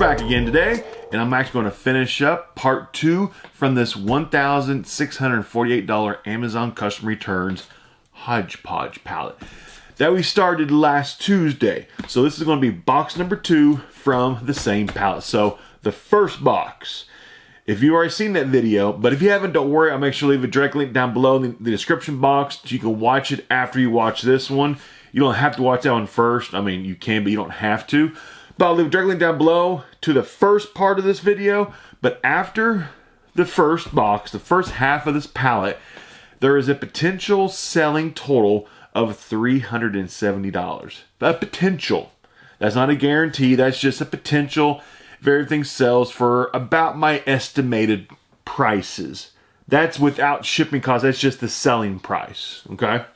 back again today, and I'm actually going to finish up part 2 from this $1,648 Amazon custom returns hodgepodge pallet that we started last Tuesday. So this is going to be box number 2 from the same pallet. So the first box, if you've already seen that video, but if you haven't, don't worry, I'll make sure to leave a direct link down below in the description box so you can watch it after you watch this one. You don't have to watch that one first. I mean, you can, but you don't have to. But I'll leave a direct link down below to the first part of this video. But after the first box, the first half of this pallet, there is a potential selling total of $370. A potential. That's not a guarantee. That's just a potential. If everything sells for about my estimated prices. That's without shipping costs. That's just the selling price. Okay?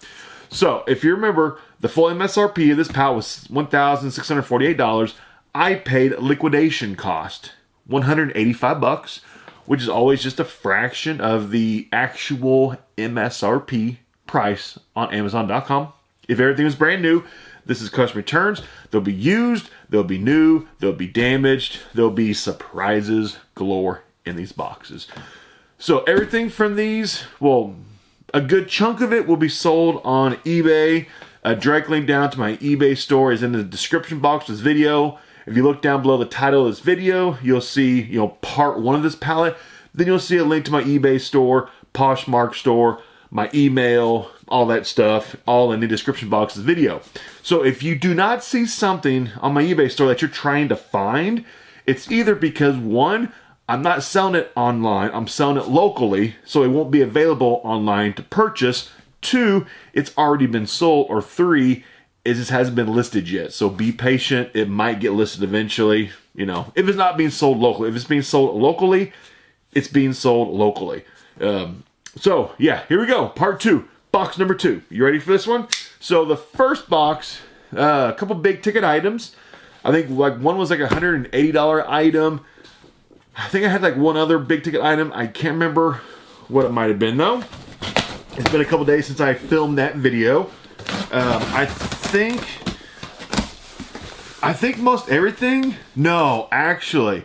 So, if you remember, the full MSRP of this pallet was $1,648. I paid liquidation cost, $185, which is always just a fraction of the actual MSRP price on Amazon.com. If everything is brand new, this is custom returns. They'll be used, they'll be new, they'll be damaged, there'll be surprises galore in these boxes. So everything from these, well, a good chunk of it will be sold on eBay. A direct link down to my eBay store is in the description box of this video. If you look down below the title of this video, you'll see, part 1 of this pallet. Then you'll see a link to my eBay store, Poshmark store, my email, all that stuff, all in the description box of this video. So if you do not see something on my eBay store that you're trying to find, it's either because 1, I'm not selling it online, I'm selling it locally, so it won't be available online to purchase. 2, it's already been sold. Or 3, it just hasn't been listed yet. So be patient. It might get listed eventually. If it's not being sold locally. If it's being sold locally, it's being sold locally. So yeah, here we go. Part 2, box number 2. You ready for this one? So the first box, a couple big ticket items. I think one was like a $180 item. I think I had like one other big ticket item. I can't remember what it might have been though. It's been a couple days since I filmed that video. I think most everything. No, actually,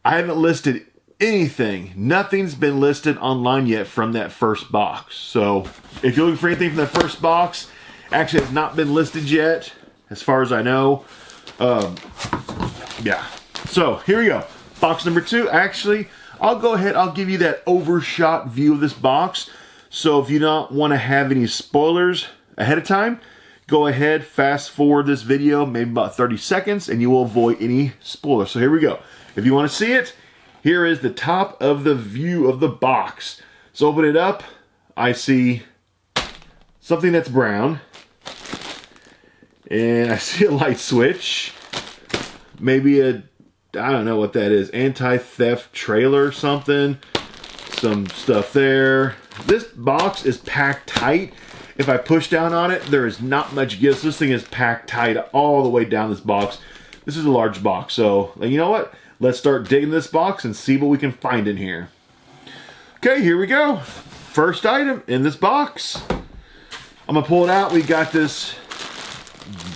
I haven't listed anything. Nothing's been listed online yet from that first box. So if you're looking for anything from that first box, actually it's not been listed yet, as far as I know. Yeah. So here we go. Box number 2. Actually, I'll go ahead. I'll give you that overshot view of this box. So if you don't want to have any spoilers ahead of time, go ahead, fast forward this video, maybe about 30 seconds, and you will avoid any spoilers. So here we go. If you want to see it, here is the top of the view of the box. So open it up. I see something that's brown. And I see a light switch. Maybe I don't know what that is. Anti-theft trailer or something. Some stuff there. This box is packed tight. If I push down on it, there is not much give. So this thing is packed tight all the way down this box. This is a large box. So you know what? Let's start digging this box and see what we can find in here. Okay, here we go. First item in this box. I'm going to pull it out. We got this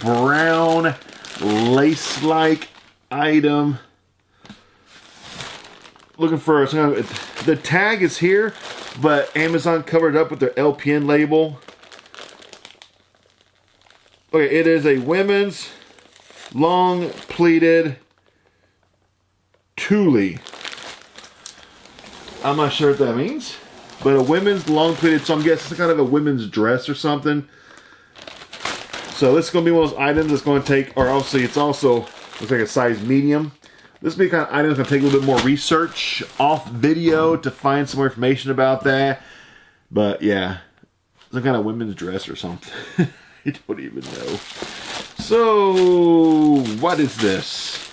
brown lace-like item. Looking for the tag is here, but Amazon covered it up with their LPN label. Okay, it is a women's long pleated tulle. I'm not sure what that means, but a women's long pleated, so I'm guessing it's kind of a women's dress or something. So this is going to be one of those items that's going to take, or obviously it's also, looks like a size medium. This will be the kind of item that's going to take a little bit more research off video to find some more information about that. But yeah, some kind of women's dress or something. I don't even know. So, what is this?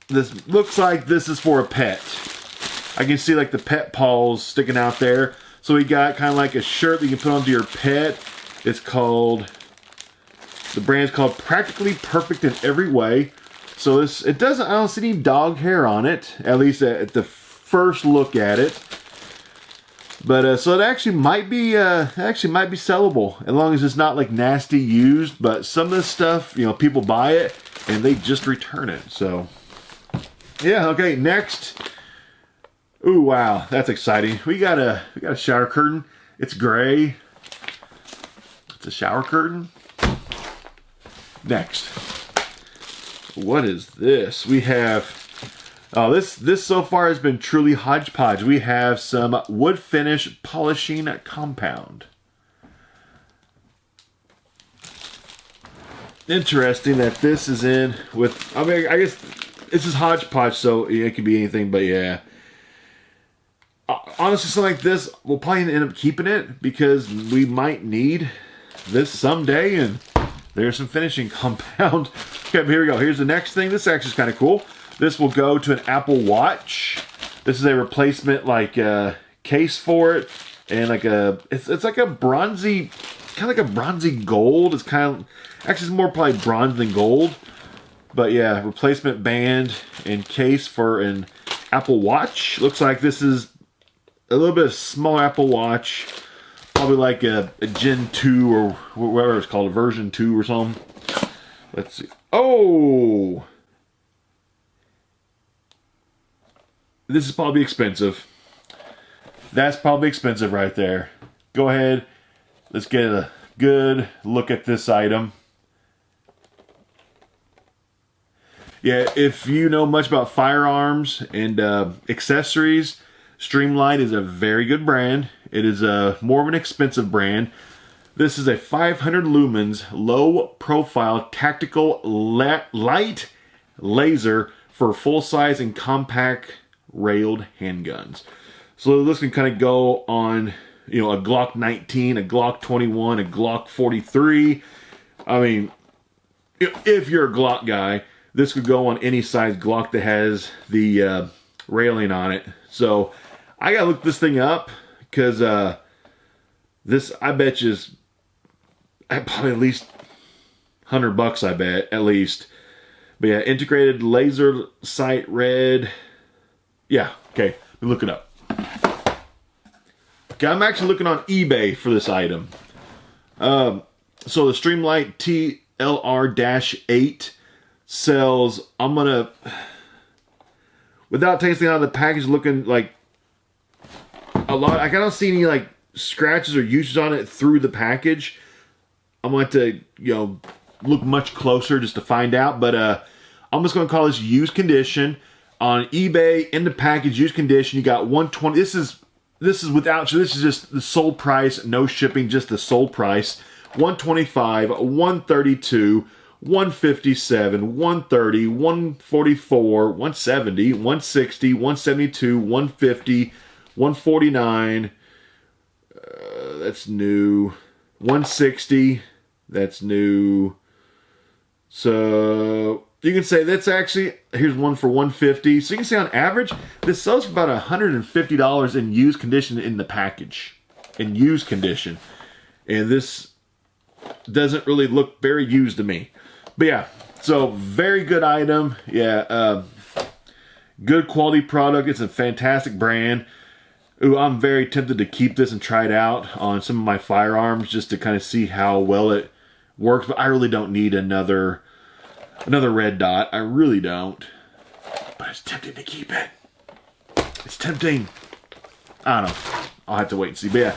This looks like this is for a pet. I can see like the pet paws sticking out there. So we got kind of like a shirt that you can put onto your pet. It's called... The brand's called Practically Perfect in Every Way. So I don't see any dog hair on it, at least at the first look at it. But so it actually might be sellable as long as it's not like nasty used. But some of this stuff, you know, people buy it and they just return it. So yeah, okay. Next, ooh, wow, that's exciting. We got a shower curtain. It's gray. It's a shower curtain. Next, what is this? We have. Oh, this so far has been truly hodgepodge. We have some wood finish polishing compound. Interesting that this is in with, I mean, I guess this is hodgepodge, so it could be anything, but yeah. Honestly, something like this, we'll probably end up keeping it because we might need this someday, and there's some finishing compound. Okay, here we go. Here's the next thing. This actually is kind of cool. This will go to an Apple Watch. This is a replacement like case for it, and like it's like a bronzy, kind of like a bronzy gold. It's kind of actually it's more probably bronze than gold, but yeah, replacement band and case for an Apple Watch. Looks like this is a little bit of small Apple Watch, probably like a Gen 2 or whatever it's called, a version 2 or something. Let's see. Oh. This is probably expensive. That's probably expensive right there. Go ahead. Let's get a good look at this item. Yeah, if you know much about firearms and accessories, Streamline is a very good brand. It is more of an expensive brand. This is a 500 lumens, low profile, tactical light laser for full size and compact railed handguns. So this can kind of go on, you know, a Glock 19, a Glock 21, a Glock 43. I mean, if you're a Glock guy, this could go on any size Glock that has the railing on it. So I gotta look this thing up because this, I bet you, is probably at least $100, I bet, at least. But yeah, integrated laser sight red. Yeah, okay, we look it up. Okay, I'm actually looking on eBay for this item. So the Streamlight TLR-8 sells, I'm gonna, without taking it out of the package, looking like a lot. I don't see any like scratches or uses on it through the package. I'm going to, you know, look much closer just to find out. But I'm just going to call this used condition. On eBay, in the package, used condition, you got 120. This is without, this is just the sold price, no shipping, just the sold price. 125, 132, 157, 130, 144, 170, 160, 172, 150, 149. That's new. 160. That's new. So you can say that's actually, here's one for 150. So you can say on average, this sells for about $150 in used condition in the package. In used condition. And this doesn't really look very used to me. But yeah, so very good item. Yeah, good quality product. It's a fantastic brand. Ooh, I'm very tempted to keep this and try it out on some of my firearms just to kind of see how well it works. But I really don't need another red dot. I really don't. But it's tempting to keep it. It's tempting. I don't know. I'll have to wait and see. But yeah,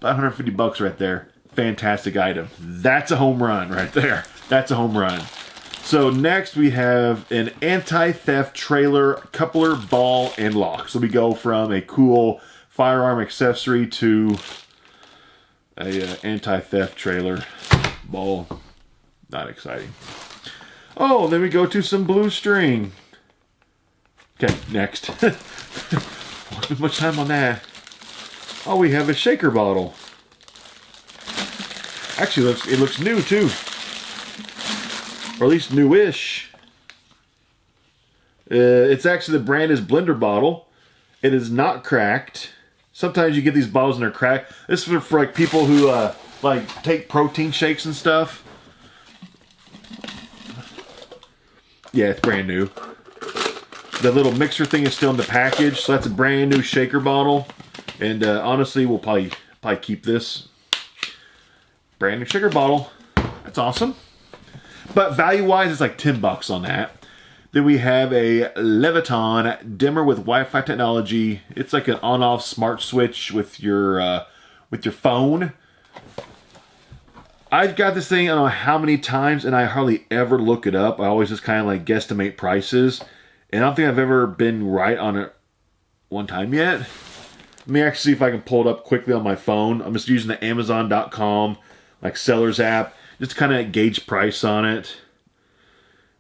about $150 right there. Fantastic item. That's a home run right there. That's a home run. So next we have an anti-theft trailer, coupler, ball, and lock. So we go from a cool firearm accessory to a anti-theft trailer, ball. Not exciting. Oh, then we go to some blue string. Okay, next. Won't spend much time on that. Oh, we have a shaker bottle. Actually, it looks new too. Or at least newish. It's actually, the brand is Blender Bottle. It is not cracked. Sometimes you get these bottles and they're cracked. This is for like people who like take protein shakes and stuff. Yeah, it's brand new. The little mixer thing is still in the package, so that's a brand new shaker bottle. And honestly, we'll probably keep this. Brand new sugar bottle. That's awesome. But value-wise, it's like $10 on that. Then we have a Leviton dimmer with Wi-Fi technology. It's like an on-off smart switch with your phone. I've got this thing I don't know how many times, and I hardly ever look it up. I always just kind of like guesstimate prices. And I don't think I've ever been right on it one time yet. Let me actually see if I can pull it up quickly on my phone. I'm just using the Amazon.com like sellers app just to kind of gauge price on it.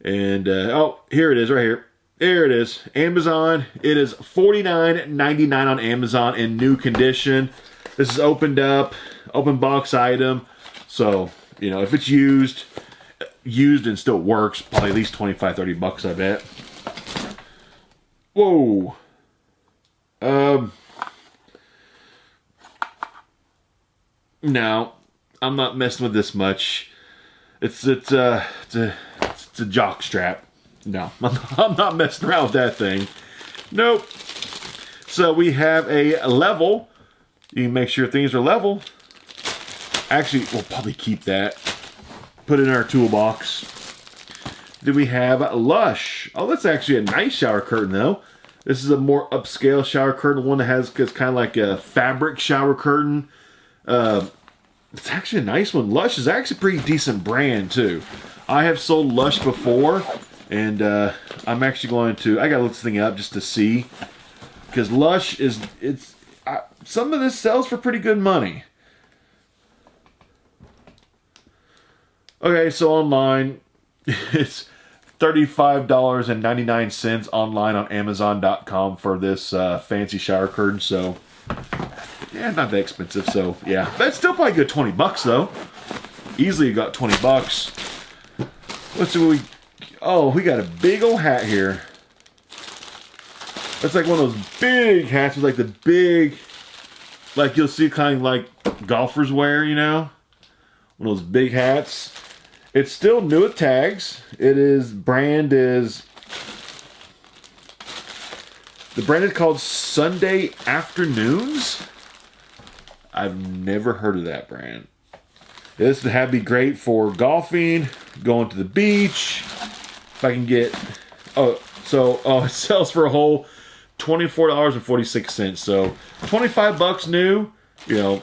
And oh, here it is right here. There it is. Amazon. It is $49.99 on Amazon in new condition. This is opened up, open box item. So, you know, if it's used and still works, probably at least $25-30, I bet. Whoa. No, I'm not messing with this much. It's a jock strap. No, I'm not messing around with that thing. Nope. So we have a level. You can make sure things are level. Actually, we'll probably keep that. Put it in our toolbox. Then we have Lush. Oh, that's actually a nice shower curtain, though. This is a more upscale shower curtain. One that has kind of like a fabric shower curtain. It's actually a nice one. Lush is actually a pretty decent brand, too. I have sold Lush before, and I'm actually going to... I got to look this thing up just to see. Because Lush is... some of this sells for pretty good money. Okay, so online, it's $35.99 online on Amazon.com for this fancy shower curtain. So, yeah, not that expensive. So, yeah, that's still probably a good $20 though. Easily got $20. Let's see what we. Oh, we got a big old hat here. That's like one of those big hats with like the big, like you'll see kind of like golfers wear, you know, one of those big hats. It's still new with tags. The brand is called Sunday Afternoons. I've never heard of that brand. This would be great for golfing, going to the beach. If I can get, it sells for a whole $24.46. So $25 new, you know.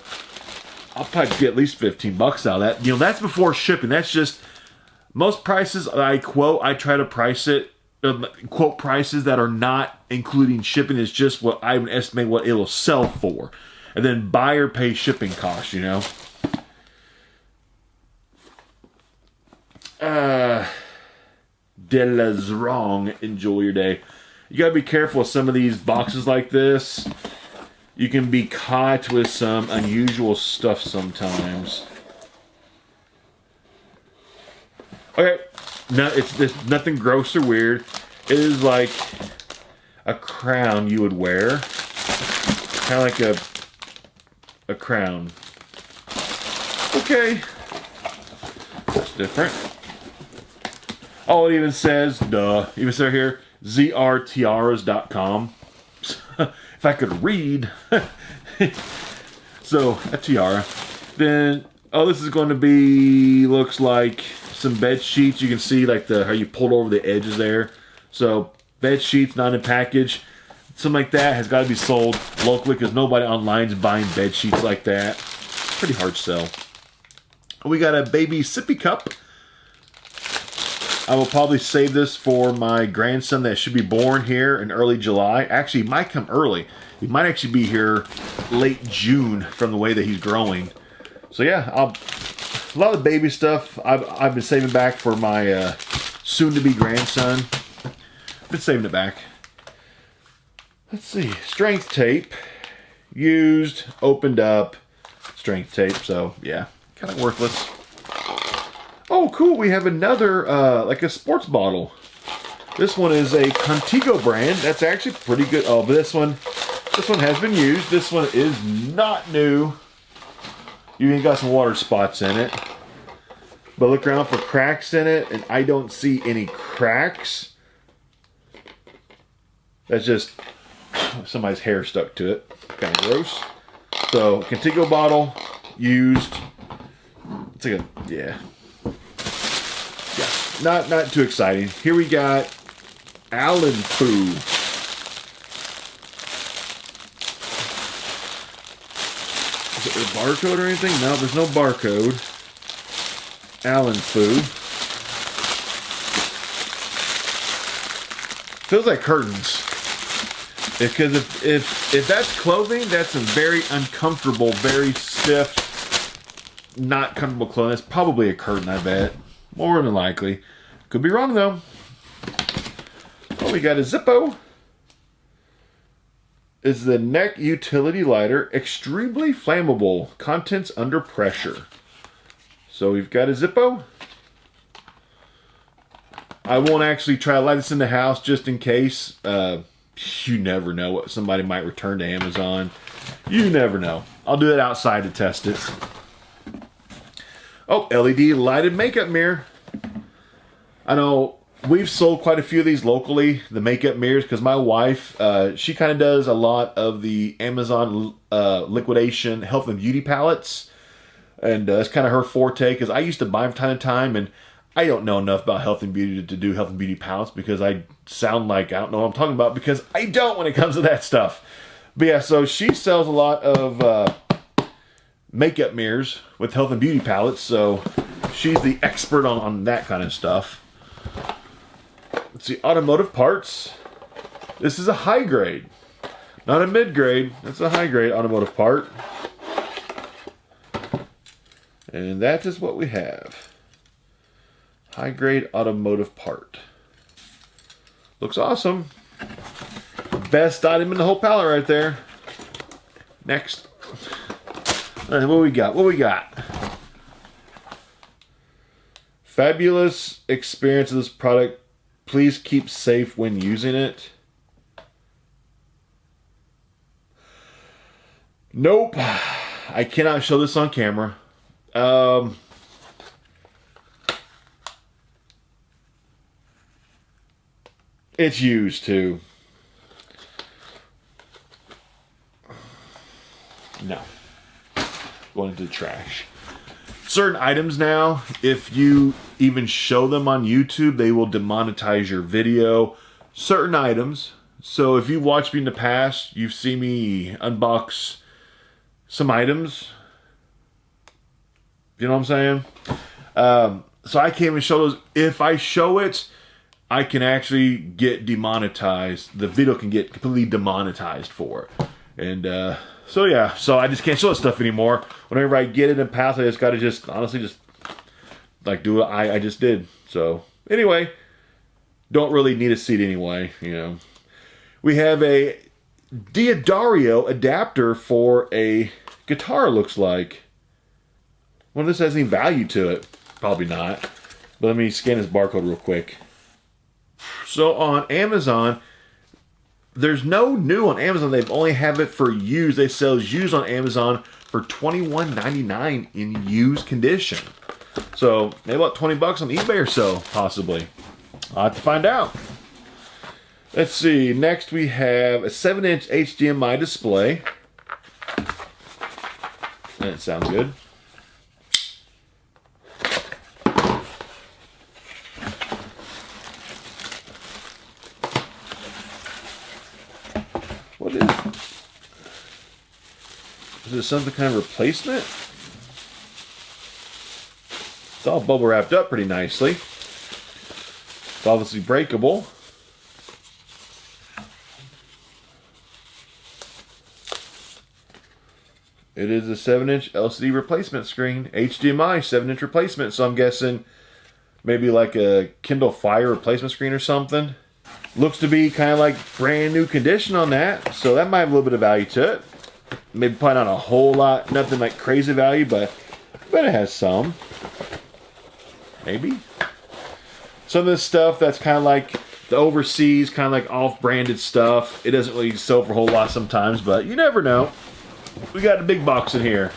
I'll probably get at least $15 out of that. You know, that's before shipping. That's just most prices I quote. I try to price it, quote prices that are not including shipping. Is just what I would estimate what it'll sell for, and then buyer pays shipping costs. You know. Della's wrong. Enjoy your day. You gotta be careful with some of these boxes like this. You can be caught with some unusual stuff sometimes. Okay, no, it's nothing gross or weird. It is like a crown you would wear, kind of like a crown. Okay, that's different. Oh, it even says even says here zrtiaras.com. If I could read. So, a tiara. Then, this is going to be, looks like some bed sheets. You can see like how you pulled over the edges there. So, bed sheets, not in package. Something like that has got to be sold locally because nobody online is buying bed sheets like that. Pretty hard to sell. We got a baby sippy cup. I will probably save this for my grandson that should be born here in early July. Actually, he might come early. He might actually be here late June from the way that he's growing. So yeah, a lot of the baby stuff I've been saving back for my soon-to-be grandson. Been saving it back. Let's see, strength tape. Used, opened up, strength tape. So yeah, kind of worthless. Oh, cool. We have another, like a sports bottle. This one is a Contigo brand. That's actually pretty good. Oh, but this one has been used. This one is not new. You even got some water spots in it. But look around for cracks in it, and I don't see any cracks. That's just somebody's hair stuck to it. Kind of gross. So, Contigo bottle, used. It's like a, yeah. Yeah, not too exciting. Here we got Allen Foo. Is it a barcode or anything? No, there's no barcode. Allen Foo. Feels like curtains. Because if that's clothing, that's a very uncomfortable, very stiff, not comfortable clothing. It's probably a curtain, I bet. More than likely. Could be wrong, though. Oh, we got a Zippo. Is the neck utility lighter. Extremely flammable. Contents under pressure. So we've got a Zippo. I won't actually try to light this in the house just in case. You never know what somebody might return to Amazon. You never know. I'll do it outside to test it. Oh, LED lighted makeup mirror. I know we've sold quite a few of these locally, the makeup mirrors, because my wife, she kind of does a lot of the Amazon liquidation health and beauty palettes. And that's kind of her forte, because I used to buy them from time to time, and I don't know enough about health and beauty to do health and beauty palettes, because I sound like I don't know what I'm talking about, because I don't when it comes to that stuff. But yeah, so she sells a lot of makeup mirrors with health and beauty palettes, so she's the expert on that kind of stuff. Let's see, automotive parts. This is a high grade, not a mid grade. That's a high grade automotive part. And that is what we have. High grade automotive part. Looks awesome. Best item in the whole pallet right there. Next. All right, what we got? What we got? Fabulous experience of this product. Please keep safe when using it. Nope. I cannot show this on camera. It's used too. No. Going into the trash. Certain items now, if you even show them on YouTube, they will demonetize your video. Certain items. So if you've watched me in the past, you've seen me unbox some items. You know what I'm saying? So I can't even show those. If I show it, I can actually get demonetized. The video can get completely demonetized for it. And so yeah, so I just can't show that stuff anymore. Whenever I get it in past, I just gotta honestly like do what I just did. So anyway, don't really need to see it anyway, you know. We have a Diodario adapter for a guitar, looks like. Wonder if this has any value to it. Probably not. But let me scan this barcode real quick. So on Amazon, there's no new on Amazon. They only have it for used. They sell used on Amazon for $21.99 in used condition. So maybe about 20 bucks on eBay or so, possibly. I'll have to find out. Let's see. Next we have a 7-inch HDMI display. That sounds good. What is it? Is it some kind of replacement? It's all bubble wrapped up pretty nicely. It's obviously breakable. It is a 7-inch LCD replacement screen. HDMI 7-inch replacement. So I'm guessing maybe like a Kindle Fire replacement screen or something. Looks to be kind of like brand new condition on that. So that might have a little bit of value to it. Maybe probably not a whole lot. Nothing like crazy value, but I bet it has some. Maybe. Some of this stuff that's kind of like the overseas, kind of like off-branded stuff. It doesn't really sell for a whole lot sometimes, but you never know. We got a big box in here.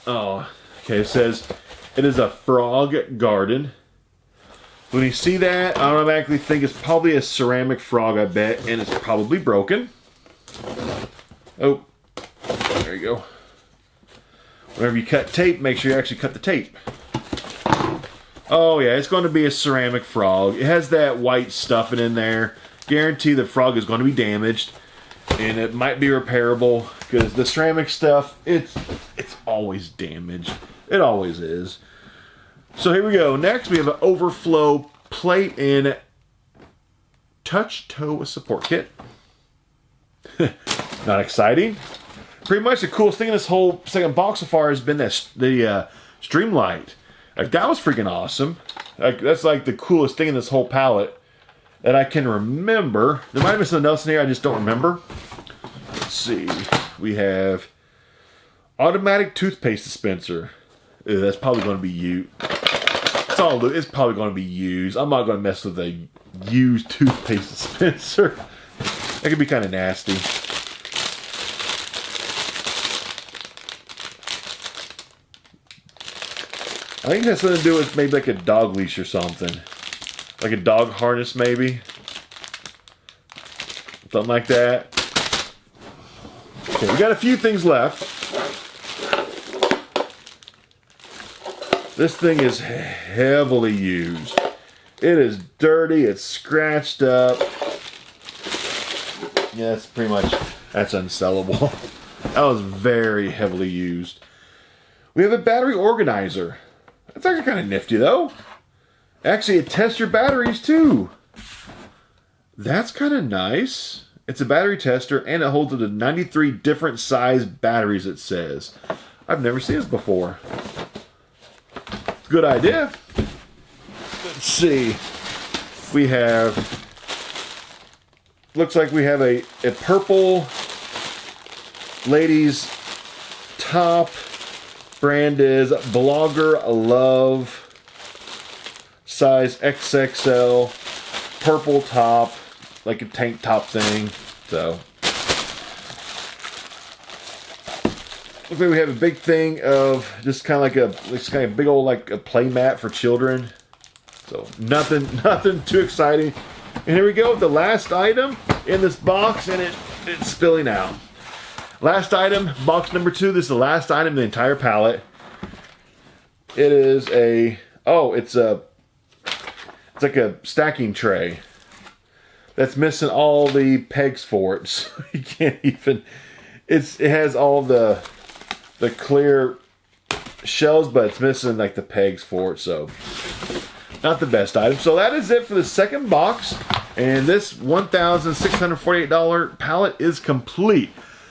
Oh, okay. It says it is a frog garden. When you see that, I automatically think it's probably a ceramic frog, I bet, and it's probably broken. Oh, there you go. Whenever you cut tape, make sure you actually cut the tape. Oh yeah, it's going to be a ceramic frog. It has that white stuffing in there. Guarantee the frog is going to be damaged, and it might be repairable because the ceramic stuff, it's always damaged. It always is. So here we go. Next, we have an overflow plate and touch toe support kit. Not exciting. Pretty much the coolest thing in this whole second box so far has been the Streamlight. Like, that was freaking awesome. Like, that's like the coolest thing in this whole palette that I can remember. There might have been something else in here, I just don't remember. Let's see. We have automatic toothpaste dispenser. Ew, that's probably going to be used. It's probably going to be used. I'm not going to mess with a used toothpaste dispenser. That could be kind of nasty. I think it has something to do with maybe like a dog leash or something. Like a dog harness maybe. Something like that. Okay, we got a few things left. This thing is heavily used. It is dirty, it's scratched up. Yeah, that's pretty much, that's unsellable. That was very heavily used. We have a battery organizer. That's actually kind of nifty though. Actually, it tests your batteries too. That's kind of nice. It's a battery tester and it holds up to 93 different size batteries, it says. I've never seen this before. Good idea. Let's see. We have, looks like we have a purple ladies top. Brand is Blogger Love. Size XXL. Purple top. Like a tank top thing. So. Looks like we have a big thing of just kind of like a big old like a play mat for children. So nothing too exciting. And here we go, the last item in this box, and it's spilling out. Last item, box number 2. This is the last item in the entire pallet. It is it's like a stacking tray that's missing all the pegs for it. So you can't even. It has all the clear shells, but it's missing like the pegs for it. So not the best item. So that is it for the second box, and this $1,648 pallet is complete.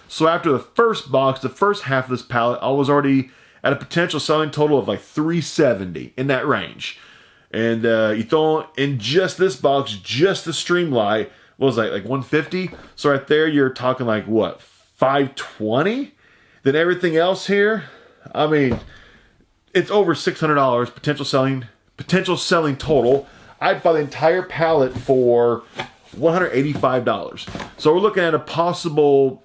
So after the first box, the first half of this pallet, I was already at a potential selling total of like $370 in that range. And you throw in just this box, just the Streamlight, what was that, like $150? So right there, you're talking like what, $520? Then everything else here, I mean, it's over $600 potential selling total. I'd buy the entire pallet for $185. So we're looking at a possible,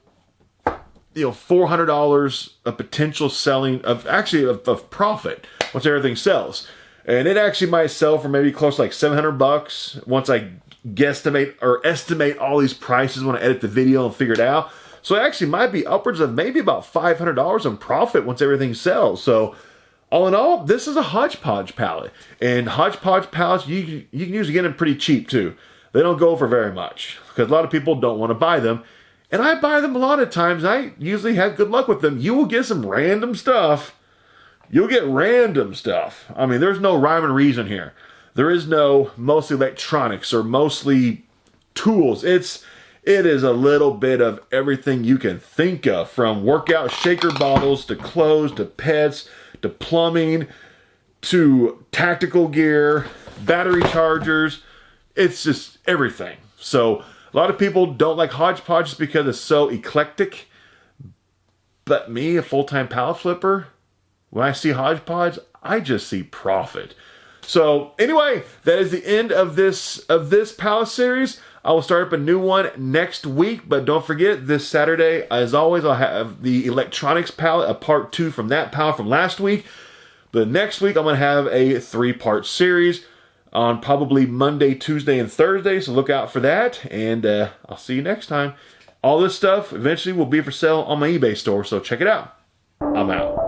$400 of potential selling of profit once everything sells. And it actually might sell for maybe close to like $700 once I guesstimate or estimate all these prices when I edit the video and figure it out. So it actually might be upwards of maybe about $500 in profit once everything sells. So all in all, this is a hodgepodge pallet. And hodgepodge pallets, you can usually get them pretty cheap too. They don't go for very much because a lot of people don't want to buy them. And I buy them a lot of times. I usually have good luck with them. You will get some random stuff. You'll get random stuff. I mean, there's no rhyme and reason here. There is no mostly electronics or mostly tools. It is a little bit of everything you can think of, from workout shaker bottles to clothes to pets to plumbing to tactical gear, battery chargers. It's just everything. So a lot of people don't like hodgepodge just because it's so eclectic. But me, a full-time pallet flipper, when I see hodgepodge, I just see profit. So anyway, that is the end of this pallet series. I will start up a new one next week, but don't forget, this Saturday, as always, I'll have the electronics pallet, a part 2 from that pallet from last week. But next week, I'm going to have a 3-part series on probably Monday, Tuesday, and Thursday, so look out for that, and I'll see you next time. All this stuff eventually will be for sale on my eBay store, so check it out. I'm out.